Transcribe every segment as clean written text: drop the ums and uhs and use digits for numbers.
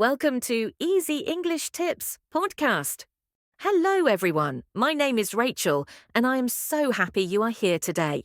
Welcome to Easy English Tips podcast. Hello, everyone. My name is Rachel, and I am so happy you are here today.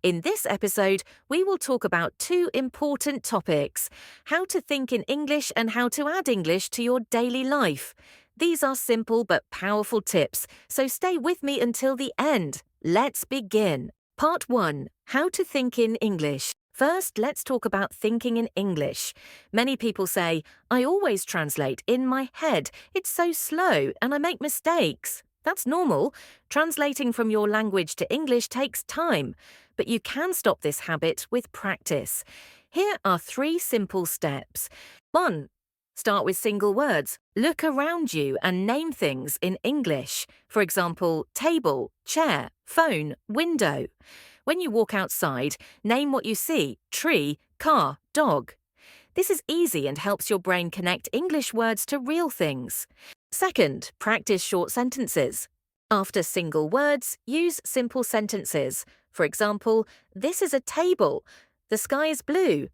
In this episode, we will talk about two important topics: how to think in English and how to add English to your daily life. These are simple but powerful tips, so stay with me until the end. Let's begin. Part 1. How to think in English. First, let's talk about thinking in English. Many people say, I always translate in my head. It's so slow and I make mistakes. That's normal. Translating from your language to English takes time, but you can stop this habit with practice. Here are 3 simple steps. 1. Start with single words. Look around you and name things in English. For example, table, chair, phone, window. When you walk outside, name what you see: tree, car, dog. This is easy and helps your brain connect English words to real things. Second, practice short sentences. After single words, use simple sentences. For example, this is a table. The sky is blue.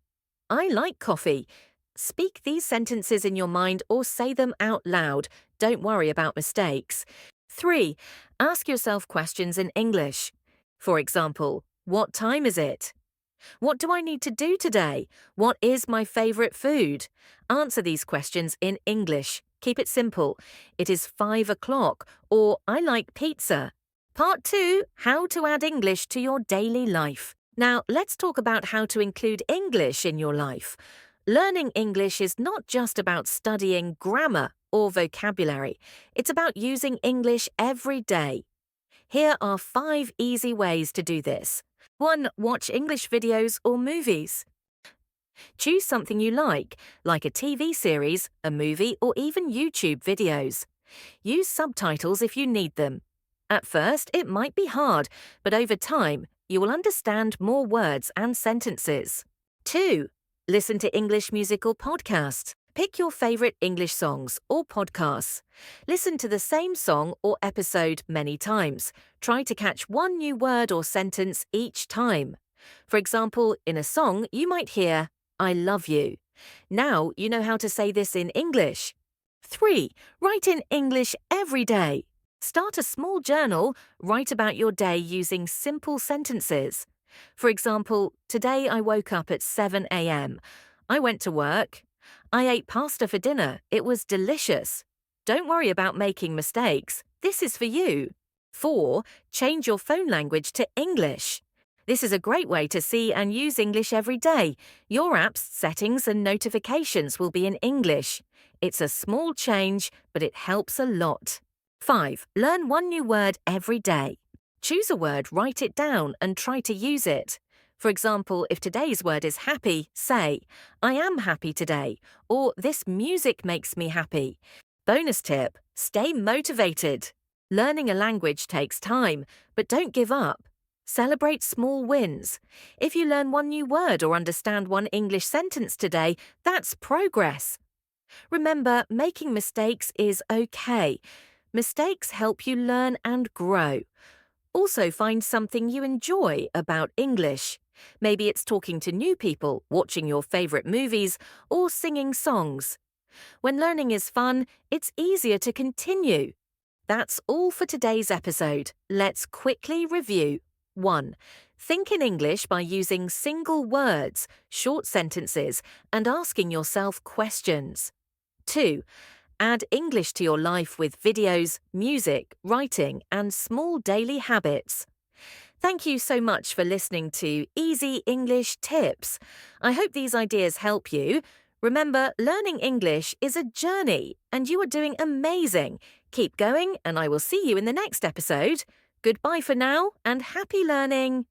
I like coffee. Speak these sentences in your mind or say them out loud. Don't worry about mistakes. 3. Ask yourself questions in English. For example, what time is it? What do I need to do today? What is my favorite food? Answer these questions in English. Keep it simple. It is 5 o'clock, or I like pizza. Part 2, how to add English to your daily life. Now, let's talk about how to include English in your life. Learning English is not just about studying grammar or vocabulary. It's about using English every day. Here are 5 easy ways to do this. 1. Watch English videos or movies. Choose something you like a TV series, a movie, or even YouTube videos. Use subtitles if you need them. At first, it might be hard, but over time, you will understand more words and sentences. 2. Listen to English musical podcasts. Pick your favorite English songs or podcasts. Listen to the same song or episode many times. Try to catch one new word or sentence each time. For example, in a song, you might hear, I love you. Now you know how to say this in English. 3. Write in English every day. Start a small journal. Write about your day using simple sentences. For example, today I woke up at 7 a.m. I went to work. I ate pasta for dinner. It was delicious. Don't worry about making mistakes. This is for you. 4. Change your phone language to English. This is a great way to see and use English every day. Your app's settings and notifications will be in English. It's a small change, but it helps a lot. 5. Learn one new word every day. Choose a word, write it down, and try to use it. For example, if today's word is happy, say, I am happy today, or this music makes me happy. Bonus tip, stay motivated. Learning a language takes time, but don't give up. Celebrate small wins. If you learn one new word or understand one English sentence today, that's progress. Remember, making mistakes is okay. Mistakes help you learn and grow. Also, find something you enjoy about English. Maybe it's talking to new people, watching your favorite movies, or singing songs. When learning is fun, it's easier to continue. That's all for today's episode. Let's quickly review. 1. Think in English by using single words, short sentences, and asking yourself questions. 2. Add English to your life with videos, music, writing, and small daily habits. Thank you so much for listening to Easy English Tips. I hope these ideas help you. Remember, learning English is a journey, and you are doing amazing. Keep going, and I will see you in the next episode. Goodbye for now, and happy learning.